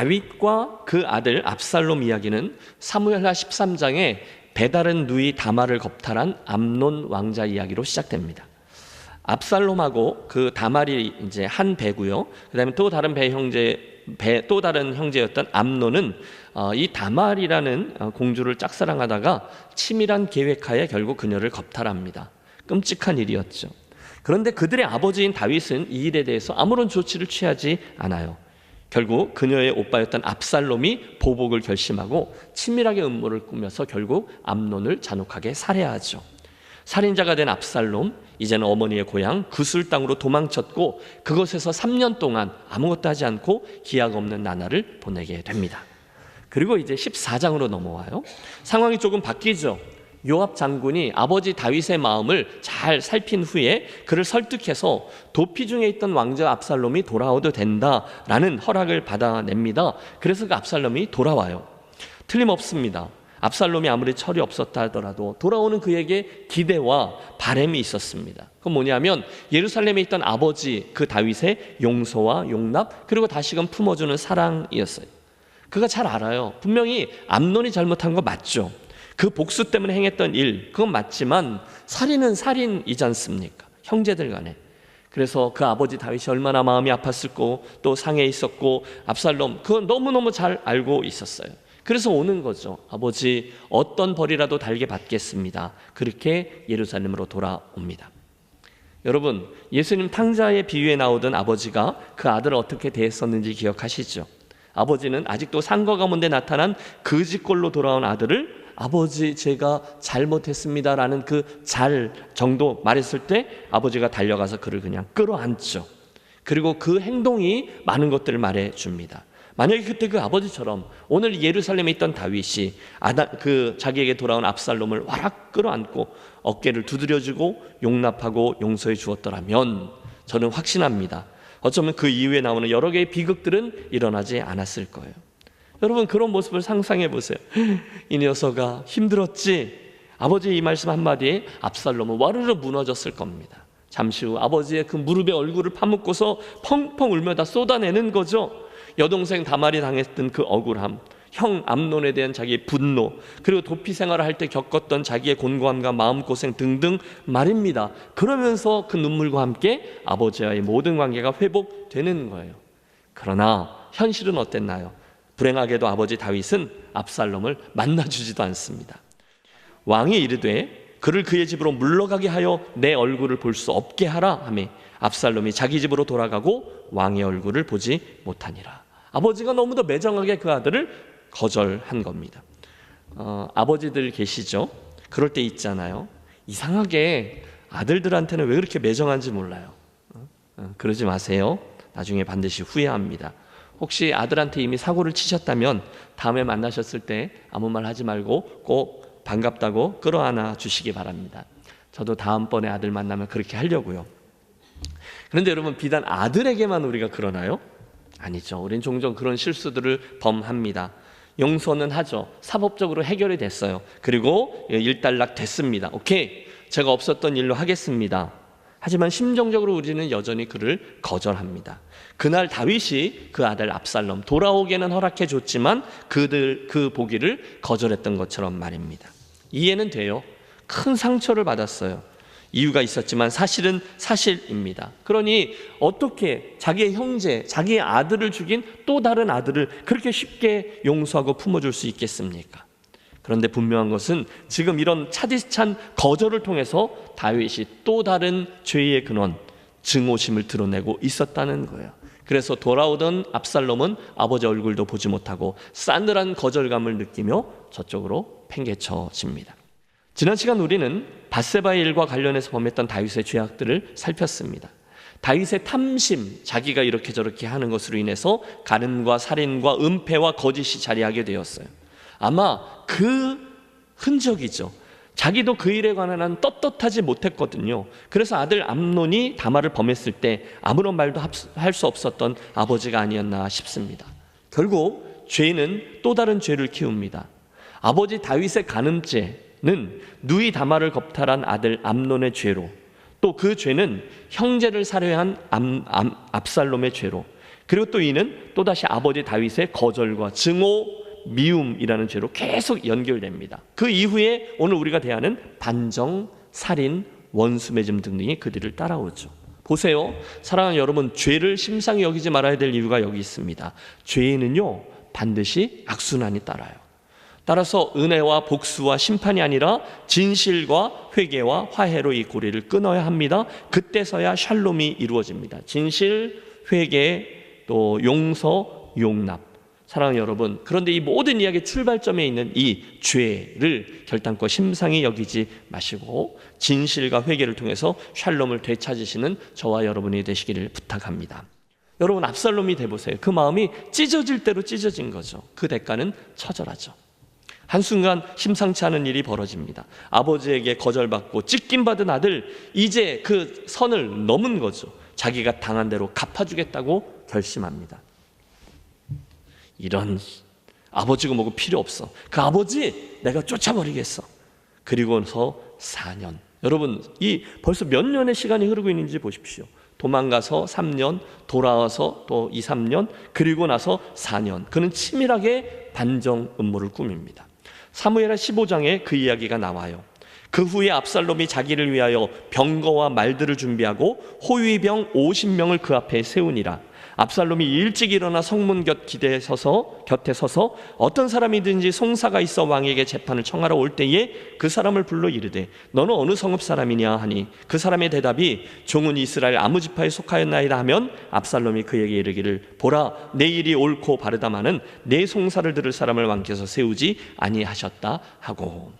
다윗과 그 아들 압살롬 이야기는 사무엘하 13장에 배다른 누이 다말을 겁탈한 암논 왕자 이야기로 시작됩니다. 압살롬하고 그 다말이 이제 한 배고요. 그다음에 또 다른 또 다른 형제였던 암논은 이 다말이라는 공주를 짝사랑하다가 치밀한 계획하에 결국 그녀를 겁탈합니다. 끔찍한 일이었죠. 그런데 그들의 아버지인 다윗은 이 일에 대해서 아무런 조치를 취하지 않아요. 결국 그녀의 오빠였던 압살롬이 보복을 결심하고 치밀하게 음모를 꾸며서 결국 암논을 잔혹하게 살해하죠. 살인자가 된 압살롬, 이제는 어머니의 고향 구슬 땅으로 도망쳤고 그곳에서 3년 동안 아무것도 하지 않고 기약 없는 나날을 보내게 됩니다. 그리고 이제 14장으로 넘어와요. 상황이 조금 바뀌죠. 요압 장군이 아버지 다윗의 마음을 잘 살핀 후에 그를 설득해서 도피 중에 있던 왕자 압살롬이 돌아와도 된다라는 허락을 받아냅니다. 그래서 그 압살롬이 돌아와요. 틀림없습니다. 압살롬이 아무리 철이 없었다 하더라도 돌아오는 그에게 기대와 바람이 있었습니다. 그건 뭐냐면 예루살렘에 있던 아버지 그 다윗의 용서와 용납 그리고 다시금 품어주는 사랑이었어요. 그가 잘 알아요. 분명히 암논이 잘못한 거 맞죠. 그 복수 때문에 행했던 일 그건 맞지만 살인은 살인이지 않습니까? 형제들 간에. 그래서 그 아버지 다윗이 얼마나 마음이 아팠을고 또 상해 있었고 압살롬 그건 너무너무 잘 알고 있었어요. 그래서 오는 거죠. 아버지 어떤 벌이라도 달게 받겠습니다. 그렇게 예루살렘으로 돌아옵니다. 여러분 예수님 탕자의 비유에 나오던 아버지가 그 아들을 어떻게 대했었는지 기억하시죠? 아버지는 아직도 상거 가운데 나타난 거지꼴로 돌아온 아들을 아버지 제가 잘못했습니다라는 그 잘 정도 말했을 때 아버지가 달려가서 그를 그냥 끌어안죠. 그리고 그 행동이 많은 것들을 말해줍니다. 만약에 그때 그 아버지처럼 오늘 예루살렘에 있던 다윗이 자기에게 돌아온 압살롬을 와락 끌어안고 어깨를 두드려주고 용납하고 용서해 주었더라면 저는 확신합니다. 어쩌면 그 이후에 나오는 여러 개의 비극들은 일어나지 않았을 거예요. 여러분 그런 모습을 상상해 보세요. 이 녀석아 힘들었지? 아버지의 이 말씀 한마디에 압살롬은 와르르 무너졌을 겁니다. 잠시 후 아버지의 그 무릎에 얼굴을 파묻고서 펑펑 울며 다 쏟아내는 거죠. 여동생 다말이 당했던 그 억울함, 형 암논에 대한 자기의 분노, 그리고 도피 생활을 할 때 겪었던 자기의 곤고함과 마음고생 등등 말입니다. 그러면서 그 눈물과 함께 아버지와의 모든 관계가 회복되는 거예요. 그러나 현실은 어땠나요? 불행하게도 아버지 다윗은 압살롬을 만나주지도 않습니다. 왕이 이르되 그를 그의 집으로 물러가게 하여 내 얼굴을 볼 수 없게 하라 하매 압살롬이 자기 집으로 돌아가고 왕의 얼굴을 보지 못하니라. 아버지가 너무도 매정하게 그 아들을 거절한 겁니다. 아버지들 계시죠? 그럴 때 있잖아요. 이상하게 아들들한테는 왜 그렇게 매정한지 몰라요. 그러지 마세요. 나중에 반드시 후회합니다. 혹시 아들한테 이미 사고를 치셨다면 다음에 만나셨을 때 아무 말 하지 말고 꼭 반갑다고 끌어안아 주시기 바랍니다. 저도 다음번에 아들 만나면 그렇게 하려고요. 그런데 여러분 비단 아들에게만 우리가 그러나요? 아니죠. 우린 종종 그런 실수들을 범합니다. 용서는 하죠. 사법적으로 해결이 됐어요. 그리고 일단락 됐습니다. 오케이, 제가 없었던 일로 하겠습니다. 하지만 심정적으로 우리는 여전히 그를 거절합니다. 그날 다윗이 그 아들 압살롬 돌아오게는 허락해 줬지만 그 보기를 거절했던 것처럼 말입니다. 이해는 돼요. 큰 상처를 받았어요. 이유가 있었지만 사실은 사실입니다. 그러니 어떻게 자기의 형제, 자기의 아들을 죽인 또 다른 아들을 그렇게 쉽게 용서하고 품어줄 수 있겠습니까? 그런데 분명한 것은 지금 이런 차디찬 거절을 통해서 다윗이 또 다른 죄의 근원, 증오심을 드러내고 있었다는 거예요. 그래서 돌아오던 압살롬은 아버지 얼굴도 보지 못하고 싸늘한 거절감을 느끼며 저쪽으로 팽개쳐집니다. 지난 시간 우리는 밧세바의 일과 관련해서 범했던 다윗의 죄악들을 살폈습니다. 다윗의 탐심, 자기가 이렇게 저렇게 하는 것으로 인해서 간음과 살인과 은폐와 거짓이 자리하게 되었어요. 아마 그 흔적이죠. 자기도 그 일에 관한 한 떳떳하지 못했거든요. 그래서 아들 암논이 다말을 범했을 때 아무런 말도 할 수 없었던 아버지가 아니었나 싶습니다. 결국 죄는 또 다른 죄를 키웁니다. 아버지 다윗의 간음죄는 누이 다말을 겁탈한 아들 암논의 죄로, 또 그 죄는 형제를 살해한 압살롬의 죄로, 그리고 또 이는 또다시 아버지 다윗의 거절과 증오, 미움이라는 죄로 계속 연결됩니다. 그 이후에 오늘 우리가 대하는 반정, 살인, 원수 맺음 등등이 그들을 따라오죠. 보세요. 사랑하는 여러분, 죄를 심상히 여기지 말아야 될 이유가 여기 있습니다. 죄에는요 반드시 악순환이 따라요. 따라서 은혜와 복수와 심판이 아니라 진실과 회개와 화해로 이 고리를 끊어야 합니다. 그때서야 샬롬이 이루어집니다. 진실, 회개, 또 용서, 용납. 사랑하는 여러분, 그런데 이 모든 이야기의 출발점에 있는 이 죄를 결단코 심상히 여기지 마시고 진실과 회개를 통해서 샬롬을 되찾으시는 저와 여러분이 되시기를 부탁합니다. 여러분, 압살롬이 돼보세요. 그 마음이 찢어질 대로 찢어진 거죠. 그 대가는 처절하죠. 한순간 심상치 않은 일이 벌어집니다. 아버지에게 거절받고 찢김받은 아들, 이제 그 선을 넘은 거죠. 자기가 당한 대로 갚아주겠다고 결심합니다. 이런 아버지고 뭐고 필요 없어. 그 아버지 내가 쫓아버리겠어. 그리고서 4년. 여러분, 이 벌써 몇 년의 시간이 흐르고 있는지 보십시오. 도망가서 3년, 돌아와서 또 2, 3년, 그리고 나서 4년. 그는 치밀하게 반정 음모를 꾸밉니다. 사무엘하 15장에 그 이야기가 나와요. 그 후에 압살롬이 자기를 위하여 병거와 말들을 준비하고 호위병 50명을 그 앞에 세우니라. 압살롬이 일찍 일어나 성문 곁에 서서 어떤 사람이든지 송사가 있어 왕에게 재판을 청하러 올 때에 그 사람을 불러 이르되 너는 어느 성읍 사람이냐 하니 그 사람의 대답이 종은 이스라엘 아무 지파에 속하였나이다 하면 압살롬이 그에게 이르기를 보라 내 일이 옳고 바르다마는 내 송사를 들을 사람을 왕께서 세우지 아니하셨다 하고.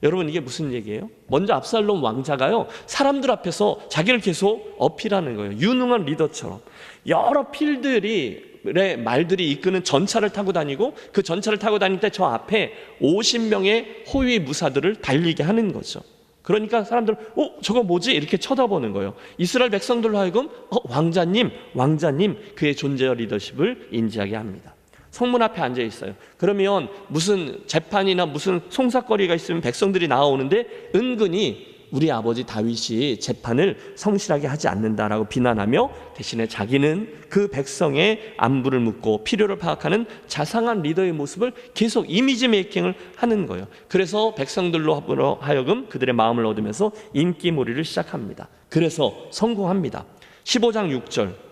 여러분, 이게 무슨 얘기예요? 먼저 압살롬 왕자가요 사람들 앞에서 자기를 계속 어필하는 거예요. 유능한 리더처럼 여러 필들의 말들이 이끄는 전차를 타고 다니고 그 전차를 타고 다닐 때 저 앞에 50명의 호위 무사들을 달리게 하는 거죠. 그러니까 사람들은 저거 뭐지? 이렇게 쳐다보는 거예요. 이스라엘 백성들로 하여금 왕자님 그의 존재와 리더십을 인지하게 합니다. 성문 앞에 앉아 있어요. 그러면 무슨 재판이나 무슨 송사거리가 있으면 백성들이 나오는데 은근히 우리 아버지 다윗이 재판을 성실하게 하지 않는다라고 비난하며 대신에 자기는 그 백성의 안부를 묻고 필요를 파악하는 자상한 리더의 모습을 계속 이미지 메이킹을 하는 거예요. 그래서 백성들로 하여금 그들의 마음을 얻으면서 인기몰이를 시작합니다. 그래서 성공합니다. 15장 6절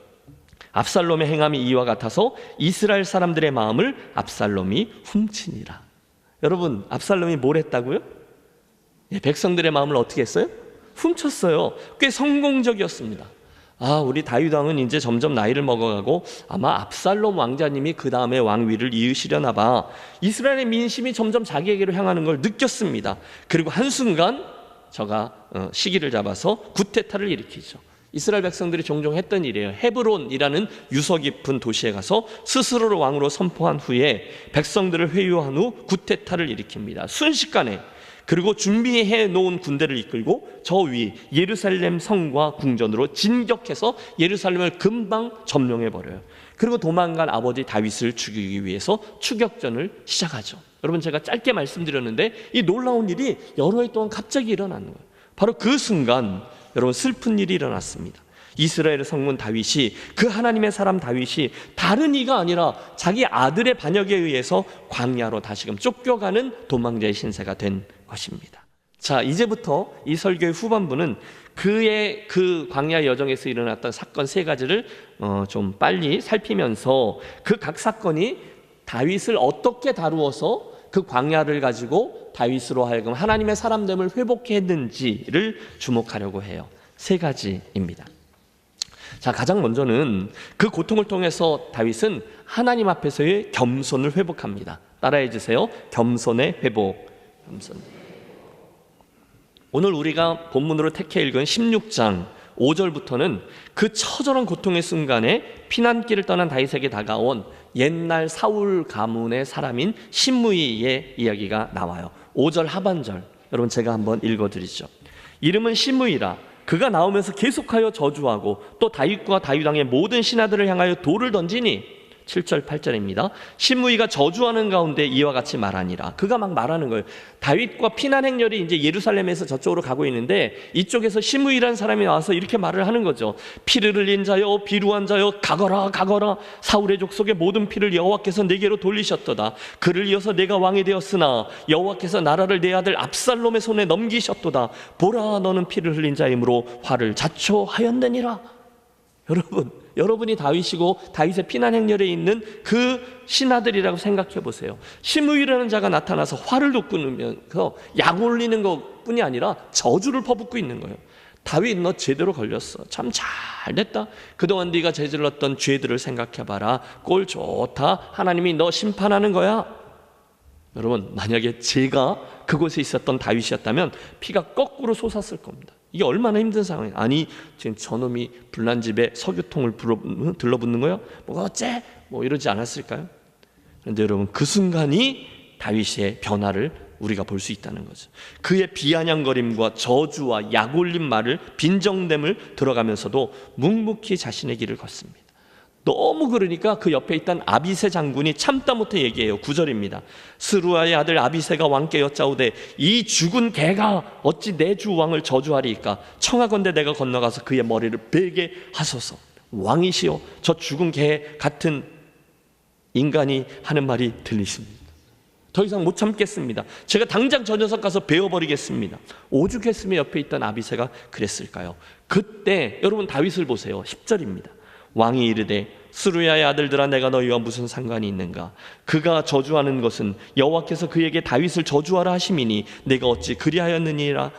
압살롬의 행함이 이와 같아서 이스라엘 사람들의 마음을 압살롬이 훔치니라. 여러분, 압살롬이 뭘 했다고요? 백성들의 마음을 어떻게 했어요? 훔쳤어요. 꽤 성공적이었습니다. 우리 다윗 왕은 이제 점점 나이를 먹어가고 아마 압살롬 왕자님이 그 다음에 왕위를 이으시려나 봐. 이스라엘의 민심이 점점 자기에게로 향하는 걸 느꼈습니다. 그리고 한순간 저가 시기를 잡아서 구테타를 일으키죠. 이스라엘 백성들이 종종 했던 일이에요. 헤브론이라는 유서 깊은 도시에 가서 스스로를 왕으로 선포한 후에 백성들을 회유한 후 구테타를 일으킵니다. 순식간에. 그리고 준비해 놓은 군대를 이끌고 저 위 예루살렘 성과 궁전으로 진격해서 예루살렘을 금방 점령해 버려요. 그리고 도망간 아버지 다윗을 죽이기 위해서 추격전을 시작하죠. 여러분, 제가 짧게 말씀드렸는데 이 놀라운 일이 여러 해 동안 갑자기 일어나는 거예요. 바로 그 순간 여러분, 슬픈 일이 일어났습니다. 이스라엘의 성문 다윗이, 그 하나님의 사람 다윗이 다른 이가 아니라 자기 아들의 반역에 의해서 광야로 다시금 쫓겨가는 도망자의 신세가 된 것입니다. 자, 이제부터 이 설교의 후반부는 그의 그 광야 여정에서 일어났던 사건 3가지를 좀 빨리 살피면서 그 각 사건이 다윗을 어떻게 다루어서 그 광야를 가지고 다윗으로 하여금 하나님의 사람됨을 회복해 했는지를 주목하려고 해요. 3가지입니다. 자, 가장 먼저는 그 고통을 통해서 다윗은 하나님 앞에서의 겸손을 회복합니다. 따라해 주세요. 겸손의 회복. 겸손. 오늘 우리가 본문으로 택해 읽은 16장 5절부터는 그 처절한 고통의 순간에 피난길을 떠난 다윗에게 다가온 옛날 사울 가문의 사람인 시므이의 이야기가 나와요. 5절 하반절, 여러분 제가 한번 읽어드리죠. 이름은 시므이라. 그가 나오면서 계속하여 저주하고 또 다윗과 다윗 왕의 모든 신하들을 향하여 돌을 던지니 7절 8절입니다. 시므이가 저주하는 가운데 이와 같이 말하니라. 그가 막 말하는 거예요. 다윗과 피난 행렬이 이제 예루살렘에서 저쪽으로 가고 있는데 이쪽에서 시므이라는 사람이 나와서 이렇게 말을 하는 거죠. 피를 흘린 자여, 비루한 자여, 가거라 가거라. 사울의 족속의 모든 피를 여호와께서 내게로 돌리셨도다. 그를 이어서 내가 왕이 되었으나 여호와께서 나라를 내 아들 압살롬의 손에 넘기셨도다. 보라, 너는 피를 흘린 자이므로 화를 자초하였느니라. 여러분이 다윗이고 다윗의 피난 행렬에 있는 그 신하들이라고 생각해 보세요. 시므이라는 자가 나타나서 화를 돋구면서 약 올리는 것뿐이 아니라 저주를 퍼붓고 있는 거예요. 다윗, 너 제대로 걸렸어. 참 잘됐다. 그동안 네가 저질렀던 죄들을 생각해봐라. 꼴 좋다. 하나님이 너 심판하는 거야. 여러분, 만약에 제가 그곳에 있었던 다윗이었다면 피가 거꾸로 솟았을 겁니다. 이게 얼마나 힘든 상황이에요. 아니, 지금 저놈이 불난 집에 석유통을 들러붙는 거야? 뭐가 어째? 뭐 이러지 않았을까요? 그런데 여러분, 그 순간이 다윗의 변화를 우리가 볼 수 있다는 거죠. 그의 비아냥거림과 저주와 약올린 말을, 빈정됨을 들어가면서도 묵묵히 자신의 길을 걷습니다. 너무 그러니까 그 옆에 있던 아비새 장군이 참다 못해 얘기해요. 9절입니다. 스루아의 아들 아비새가 왕께 여짜오되 이 죽은 개가 어찌 내 주 왕을 저주하리이까? 청하건대 내가 건너가서 그의 머리를 베게 하소서. 왕이시여, 저 죽은 개 같은 인간이 하는 말이 들리십니다. 더 이상 못 참겠습니다. 제가 당장 저 녀석 가서 베어버리겠습니다. 오죽했으면 옆에 있던 아비새가 그랬을까요? 그때 여러분 다윗을 보세요. 10절입니다. 왕이 이르되 스루야의 아들들아, 내가 너희와 무슨 상관이 있는가? 그가 저주하는 것은 여호와께서 그에게 다윗을 저주하라 하심이니 내가 어찌 그리하였느냐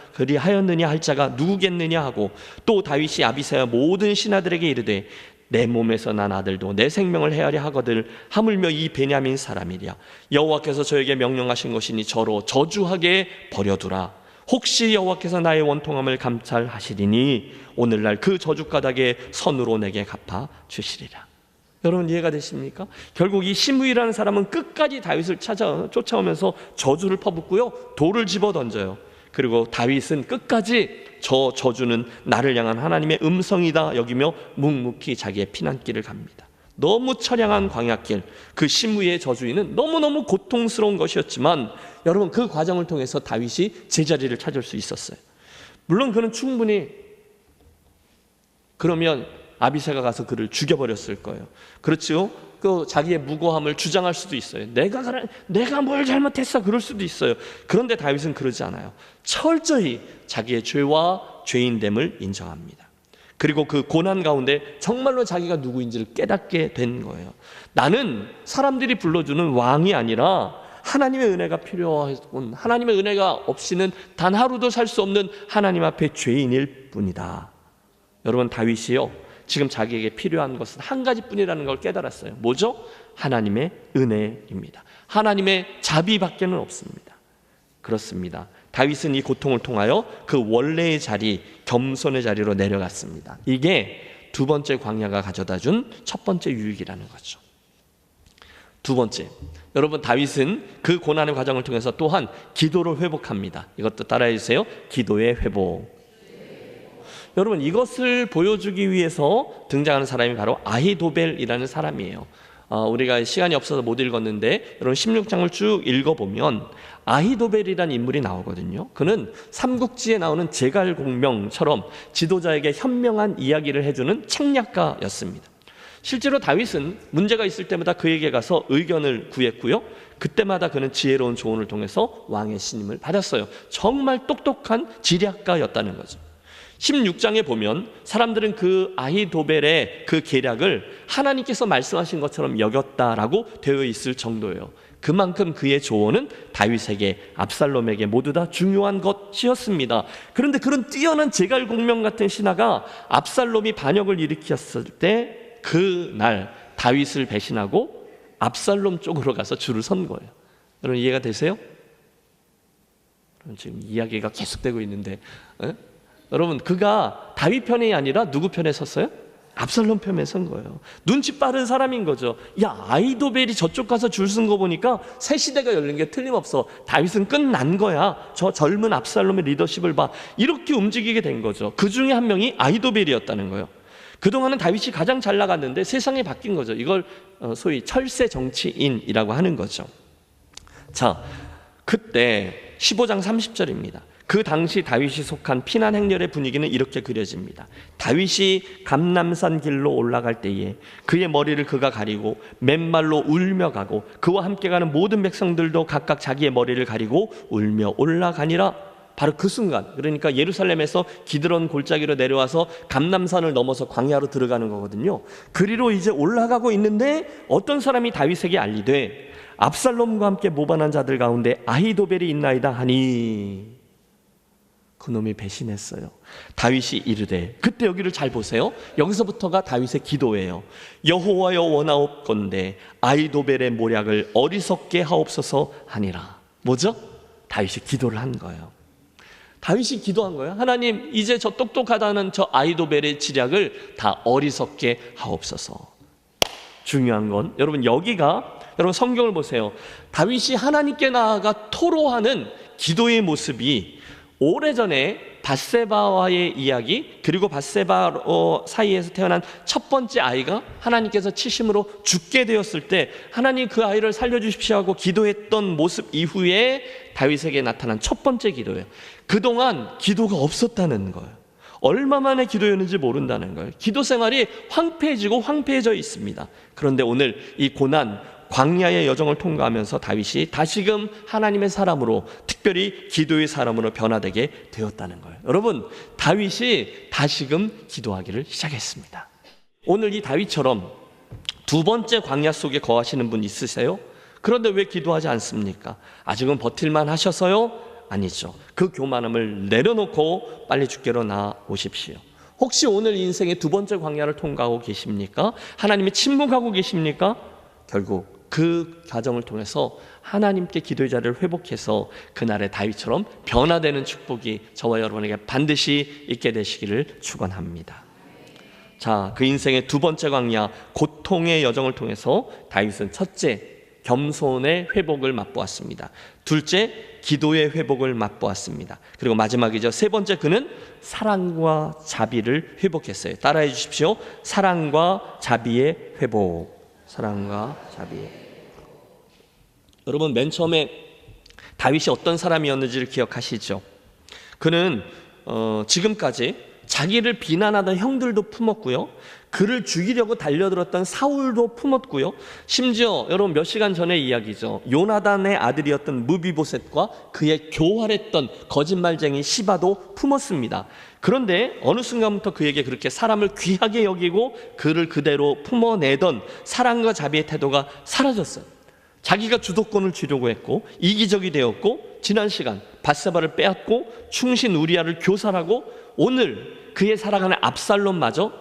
할 자가 누구겠느냐 하고, 또 다윗이 아비새와 모든 신하들에게 이르되 내 몸에서 난 아들도 내 생명을 헤아려 하거늘 하물며 이 베냐민 사람이랴. 여호와께서 저에게 명령하신 것이니 저로 저주하게 버려두라. 혹시 여호와께서 나의 원통함을 감찰하시리니 오늘날 그 저주가닥에 선으로 내게 갚아 주시리라. 여러분, 이해가 되십니까? 결국 이 시므이라는 사람은 끝까지 다윗을 쫓아오면서 저주를 퍼붓고요, 돌을 집어 던져요. 그리고 다윗은 끝까지 저 저주는 나를 향한 하나님의 음성이다 여기며 묵묵히 자기의 피난길을 갑니다. 너무 처량한 광야길, 그 시므이의 저주인은 너무너무 고통스러운 것이었지만 여러분, 그 과정을 통해서 다윗이 제자리를 찾을 수 있었어요. 물론 그는 충분히 그러면 아비새가 가서 그를 죽여버렸을 거예요. 그렇죠? 그 자기의 무고함을 주장할 수도 있어요. 내가 뭘 잘못했어, 그럴 수도 있어요. 그런데 다윗은 그러지 않아요. 철저히 자기의 죄와 죄인됨을 인정합니다. 그리고 그 고난 가운데 정말로 자기가 누구인지를 깨닫게 된 거예요. 나는 사람들이 불러주는 왕이 아니라 하나님의 은혜가 필요하군, 하나님의 은혜가 없이는 단 하루도 살 수 없는 하나님 앞에 죄인일 뿐이다. 여러분, 다윗이요, 지금 자기에게 필요한 것은 한 가지뿐이라는 걸 깨달았어요. 뭐죠? 하나님의 은혜입니다. 하나님의 자비밖에는 없습니다. 그렇습니다. 다윗은 이 고통을 통하여 그 원래의 자리, 겸손의 자리로 내려갔습니다. 이게 두 번째 광야가 가져다준 첫 번째 유익이라는 거죠. 두 번째, 여러분, 다윗은 그 고난의 과정을 통해서 또한 기도를 회복합니다. 이것도 따라해 주세요. 기도의 회복. 여러분, 이것을 보여주기 위해서 등장하는 사람이 바로 아히도벨이라는 사람이에요. 우리가 시간이 없어서 못 읽었는데 여러분 16장을 쭉 읽어보면 아히도벨이라는 인물이 나오거든요. 그는 삼국지에 나오는 제갈공명처럼 지도자에게 현명한 이야기를 해주는 책략가였습니다. 실제로 다윗은 문제가 있을 때마다 그에게 가서 의견을 구했고요, 그때마다 그는 지혜로운 조언을 통해서 왕의 신임을 받았어요. 정말 똑똑한 지략가였다는 거죠. 16장에 보면 사람들은 그 아히도벨의 그 계략을 하나님께서 말씀하신 것처럼 여겼다라고 되어 있을 정도예요. 그만큼 그의 조언은 다윗에게, 압살롬에게 모두 다 중요한 것이었습니다. 그런데 그런 뛰어난 제갈공명 같은 신하가 압살롬이 반역을 일으켰을 때 그날 다윗을 배신하고 압살롬 쪽으로 가서 줄을 선 거예요. 여러분, 이해가 되세요? 지금 이야기가 계속되고 있는데 여러분, 그가 다윗 편이 아니라 누구 편에 섰어요? 압살롬 편에 선 거예요. 눈치 빠른 사람인 거죠. 야, 아히도벨이 저쪽 가서 줄 쓴 거 보니까 새 시대가 열린 게 틀림없어. 다윗은 끝난 거야. 저 젊은 압살롬의 리더십을 봐. 이렇게 움직이게 된 거죠. 그 중에 한 명이 아히도벨이었다는 거예요. 그동안은 다윗이 가장 잘 나갔는데 세상이 바뀐 거죠. 이걸 소위 철새 정치인이라고 하는 거죠. 자, 그때 15장 30절입니다. 그 당시 다윗이 속한 피난 행렬의 분위기는 이렇게 그려집니다. 다윗이 감람산 길로 올라갈 때에 그의 머리를 그가 가리고 맨발로 울며 가고 그와 함께 가는 모든 백성들도 각각 자기의 머리를 가리고 울며 올라가니라. 바로 그 순간, 그러니까 예루살렘에서 기드론 골짜기로 내려와서 감람산을 넘어서 광야로 들어가는 거거든요. 그리로 이제 올라가고 있는데 어떤 사람이 다윗에게 알리되 압살롬과 함께 모반한 자들 가운데 아히도벨이 있나이다 하니, 그놈이 배신했어요. 다윗이 이르되, 그때 여기를 잘 보세요. 여기서부터가 다윗의 기도예요. 여호와여 원하옵건대 아히도벨의 모략을 어리석게 하옵소서 하니라. 뭐죠? 다윗이 기도를 한 거예요. 다윗이 기도한 거예요. 하나님, 이제 저 똑똑하다는 저 아히도벨의 지략을 다 어리석게 하옵소서. 중요한 건 여러분, 여기가, 여러분 성경을 보세요. 다윗이 하나님께 나아가 토로하는 기도의 모습이 오래전에 밧세바와의 이야기, 그리고 밧세바 사이에서 태어난 첫 번째 아이가 하나님께서 치심으로 죽게 되었을 때 하나님 그 아이를 살려주십시오 하고 기도했던 모습 이후에 다윗에게 나타난 첫 번째 기도예요. 그동안 기도가 없었다는 거예요. 얼마 만에 기도였는지 모른다는 거예요. 기도 생활이 황폐해지고 황폐해져 있습니다. 그런데 오늘 이 고난, 광야의 여정을 통과하면서 다윗이 다시금 하나님의 사람으로, 특별히 기도의 사람으로 변화되게 되었다는 거예요. 여러분, 다윗이 다시금 기도하기를 시작했습니다. 오늘 이 다윗처럼 두 번째 광야 속에 거하시는 분 있으세요? 그런데 왜 기도하지 않습니까? 아직은 버틸만 하셔서요? 아니죠. 그 교만함을 내려놓고 빨리 주께로 나오십시오. 혹시 오늘 인생의 두 번째 광야를 통과하고 계십니까? 하나님이 침묵하고 계십니까? 결국 그 과정을 통해서 하나님께 기도의 자리를 회복해서 그날의 다윗처럼 변화되는 축복이 저와 여러분에게 반드시 있게 되시기를 축원합니다. 자, 그 인생의 두 번째 광야, 고통의 여정을 통해서 다윗은 첫째, 겸손의 회복을 맛보았습니다. 둘째, 기도의 회복을 맛보았습니다. 그리고 마지막이죠. 세 번째, 그는 사랑과 자비를 회복했어요. 따라해 주십시오. 사랑과 자비의 회복. 사랑과 자비의. 여러분, 맨 처음에 다윗이 어떤 사람이었는지를 기억하시죠? 그는 지금까지 자기를 비난하던 형들도 품었고요, 그를 죽이려고 달려들었던 사울도 품었고요, 심지어 여러분 몇 시간 전의 이야기죠. 요나단의 아들이었던 무비보셋과 그의 교활했던 거짓말쟁이 시바도 품었습니다. 그런데 어느 순간부터 그에게 그렇게 사람을 귀하게 여기고 그를 그대로 품어내던 사랑과 자비의 태도가 사라졌어요. 자기가 주도권을 쥐려고 했고 이기적이 되었고, 지난 시간 밧세바를 빼앗고 충신 우리아를 교살하고 오늘 그의 사랑하는 압살롬마저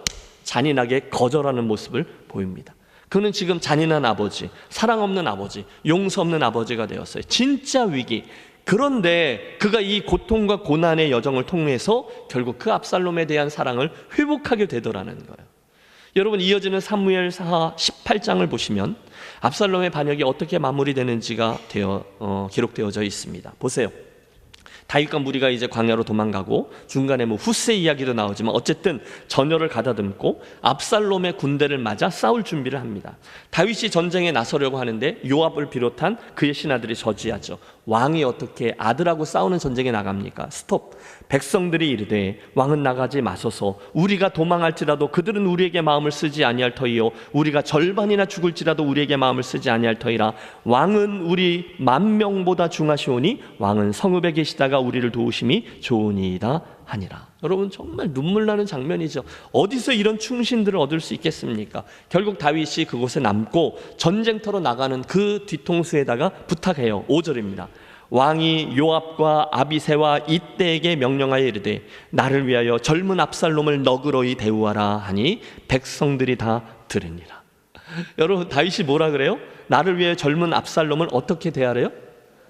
잔인하게 거절하는 모습을 보입니다. 그는 지금 잔인한 아버지, 사랑 없는 아버지, 용서 없는 아버지가 되었어요. 진짜 위기. 그런데 그가 이 고통과 고난의 여정을 통해서 결국 그 압살롬에 대한 사랑을 회복하게 되더라는 거예요. 여러분, 이어지는 사무엘하 18장을 보시면 압살롬의 반역이 어떻게 마무리되는지가 기록되어져 있습니다. 보세요. 다윗과 무리가 이제 광야로 도망가고 중간에 후세 이야기도 나오지만 어쨌든 전열을 가다듬고 압살롬의 군대를 맞아 싸울 준비를 합니다. 다윗이 전쟁에 나서려고 하는데 요압을 비롯한 그의 신하들이 저지하죠. 왕이 어떻게 아들하고 싸우는 전쟁에 나갑니까? 스톱. 백성들이 이르되 왕은 나가지 마소서. 우리가 도망할지라도 그들은 우리에게 마음을 쓰지 아니할 터이요, 우리가 절반이나 죽을지라도 우리에게 마음을 쓰지 아니할 터이라. 왕은 우리 10,000명보다 중하시오니 왕은 성읍에 계시다가 우리를 도우심이 좋으니이다 하니라. 여러분, 정말 눈물 나는 장면이죠. 어디서 이런 충신들을 얻을 수 있겠습니까? 결국 다윗이 그곳에 남고 전쟁터로 나가는 그 뒤통수에다가 부탁해요. 5절입니다. 왕이 요압과 아비새와 이때에게 명령하여 이르되 나를 위하여 젊은 압살롬을 너그러이 대우하라 하니 백성들이 다 들으니라. 여러분, 다윗이 뭐라 그래요? 나를 위해 젊은 압살롬을 어떻게 대하래요?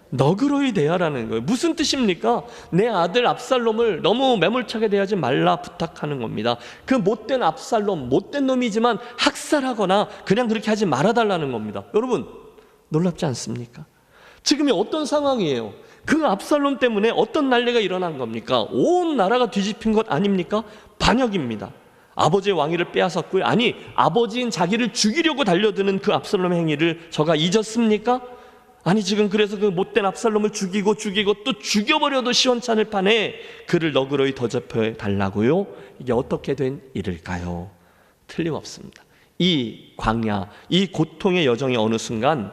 너그러이 대하라는 거예요. 무슨 뜻입니까? 내 아들 압살롬을 너무 매몰차게 대하지 말라 부탁하는 겁니다. 그 못된 압살롬, 못된 놈이지만 학살하거나 그냥 그렇게 하지 말아달라는 겁니다. 여러분, 놀랍지 않습니까? 지금이 어떤 상황이에요? 그 압살롬 때문에 어떤 난리가 일어난 겁니까? 온 나라가 뒤집힌 것 아닙니까? 반역입니다. 아버지의 왕위를 빼앗았고요. 아니, 아버지인 자기를 죽이려고 달려드는 그 압살롬의 행위를 저가 잊었습니까? 아니, 지금 그래서 그 못된 압살롬을 죽이고 또 죽여버려도 시원찮을 판에 그를 너그러이 더접해 달라고요? 이게 어떻게 된 일일까요? 틀림없습니다. 이 광야, 이 고통의 여정의 어느 순간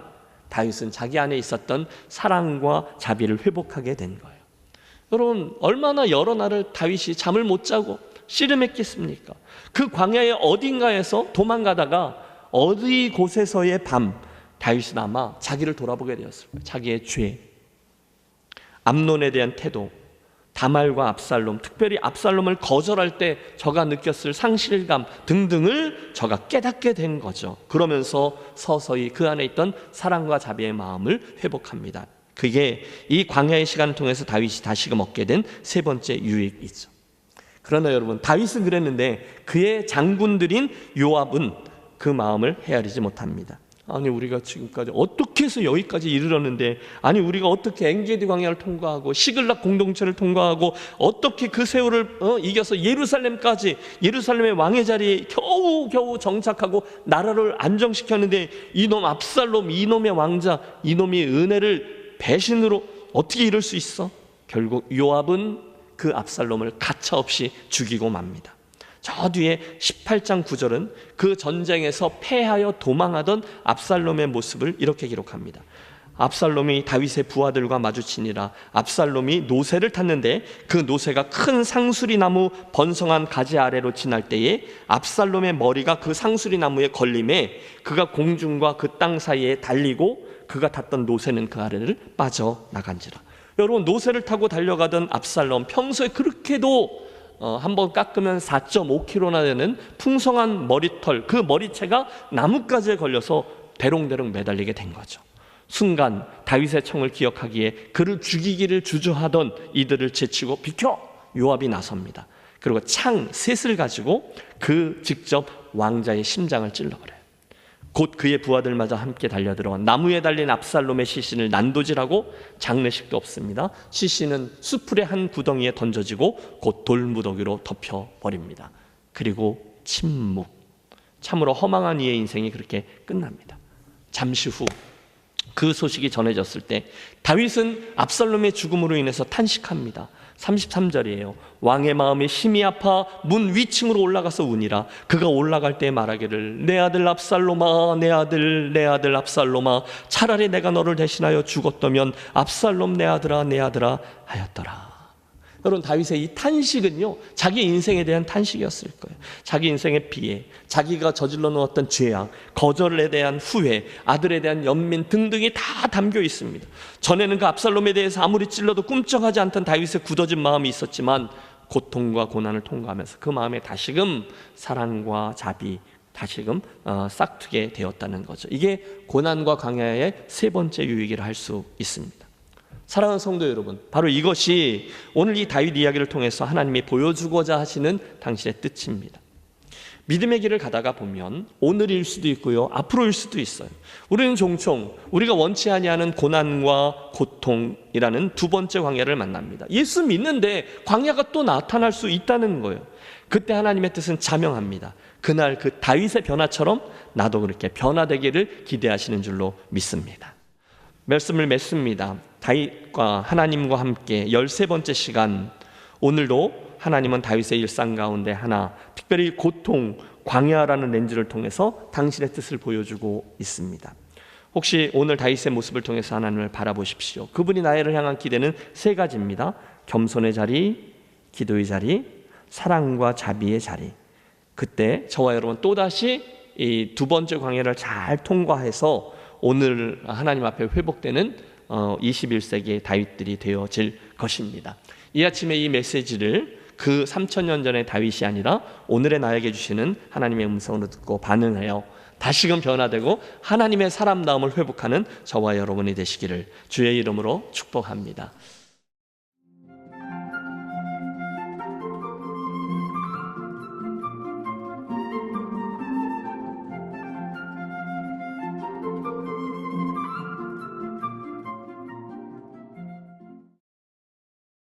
다윗은 자기 안에 있었던 사랑과 자비를 회복하게 된 거예요. 여러분, 얼마나 여러 날을 다윗이 잠을 못 자고 씨름했겠습니까? 그 광야의 어딘가에서 도망가다가 어디 곳에서의 밤, 다윗은 아마 자기를 돌아보게 되었을 거예요. 자기의 죄, 암논에 대한 태도, 다말과 압살롬, 특별히 압살롬을 거절할 때 저가 느꼈을 상실감 등등을 저가 깨닫게 된 거죠. 그러면서 서서히 그 안에 있던 사랑과 자비의 마음을 회복합니다. 그게 이 광야의 시간을 통해서 다윗이 다시금 얻게 된 세 번째 유익이죠. 그러나 여러분, 다윗은 그랬는데 그의 장군들인 요압은 그 마음을 헤아리지 못합니다. 아니, 우리가 지금까지 어떻게 해서 여기까지 이르렀는데, 아니, 우리가 어떻게 엔게디 광야를 통과하고 시글락 공동체를 통과하고 어떻게 그 세월을 이겨서 예루살렘의 왕의 자리에 겨우 정착하고 나라를 안정시켰는데, 이놈 압살롬, 이놈의 왕자, 이놈의 은혜를 배신으로 어떻게 이룰 수 있어? 결국 요압은 그 압살롬을 가차없이 죽이고 맙니다. 저 뒤에 18장 9절은 그 전쟁에서 패하여 도망하던 압살롬의 모습을 이렇게 기록합니다. 압살롬이 다윗의 부하들과 마주치니라. 압살롬이 노새를 탔는데 그 노새가 큰 상수리 나무 번성한 가지 아래로 지날 때에 압살롬의 머리가 그 상수리 나무에 걸림에 그가 공중과 그 땅 사이에 달리고 그가 탔던 노새는 그 아래를 빠져나간지라. 여러분, 노새를 타고 달려가던 압살롬, 평소에 그렇게도 한번 깎으면 4.5kg나 되는 풍성한 머리털, 그 머리채가 나뭇가지에 걸려서 대롱대롱 매달리게 된 거죠. 순간 다윗의 청을 기억하기에 그를 죽이기를 주저하던 이들을 제치고 비켜! 요압이 나섭니다. 그리고 창 셋을 가지고 그 직접 왕자의 심장을 찔러버려요. 곧 그의 부하들마저 함께 달려들어 나무에 달린 압살롬의 시신을 난도질하고 장례식도 없습니다. 시신은 수풀의 한 구덩이에 던져지고 곧 돌무더기로 덮여버립니다. 그리고 침묵, 참으로 허망한 이의 인생이 그렇게 끝납니다. 잠시 후 그 소식이 전해졌을 때 다윗은 압살롬의 죽음으로 인해서 탄식합니다. 33절이에요. 왕의 마음이 심히 아파 문 위층으로 올라가서 우니라. 그가 올라갈 때 말하기를 내 아들 압살롬아, 내 아들 압살롬아, 차라리 내가 너를 대신하여 죽었다면 압살롬 내 아들아 하였더라. 여러분, 다윗의 이 탄식은요, 자기 인생에 대한 탄식이었을 거예요. 자기 인생의 비애, 자기가 저질러 놓았던 죄악, 거절에 대한 후회, 아들에 대한 연민 등등이 다 담겨 있습니다. 전에는 그 압살롬에 대해서 아무리 찔러도 꿈쩍하지 않던 다윗의 굳어진 마음이 있었지만 고통과 고난을 통과하면서 그 마음에 다시금 사랑과 자비, 다시금 싹트게 되었다는 거죠. 이게 고난과 광야의 세 번째 유익이라 할 수 있습니다. 사랑하는 성도 여러분, 바로 이것이 오늘 이 다윗 이야기를 통해서 하나님이 보여주고자 하시는 당신의 뜻입니다. 믿음의 길을 가다가 보면 오늘일 수도 있고요, 앞으로일 수도 있어요. 우리는 종종 우리가 원치 아니하는 고난과 고통이라는 두 번째 광야를 만납니다. 예수 믿는데 광야가 또 나타날 수 있다는 거예요. 그때 하나님의 뜻은 자명합니다. 그날 그 다윗의 변화처럼 나도 그렇게 변화되기를 기대하시는 줄로 믿습니다. 말씀을 맺습니다. 다윗과 하나님과 함께 13번째 시간, 오늘도 하나님은 다윗의 일상 가운데 하나, 특별히 고통, 광야라는 렌즈를 통해서 당신의 뜻을 보여주고 있습니다. 혹시 오늘 다윗의 모습을 통해서 하나님을 바라보십시오. 그분이 나를 향한 기대는 세 가지입니다. 겸손의 자리, 기도의 자리, 사랑과 자비의 자리. 그때 저와 여러분 또다시 이 두 번째 광야를 잘 통과해서 오늘 하나님 앞에 회복되는 21세기의 다윗들이 되어질 것입니다. 이 아침에 이 메시지를 그 3000년 전의 다윗이 아니라 오늘의 나에게 주시는 하나님의 음성으로 듣고 반응하여 다시금 변화되고 하나님의 사람다움을 회복하는 저와 여러분이 되시기를 주의 이름으로 축복합니다.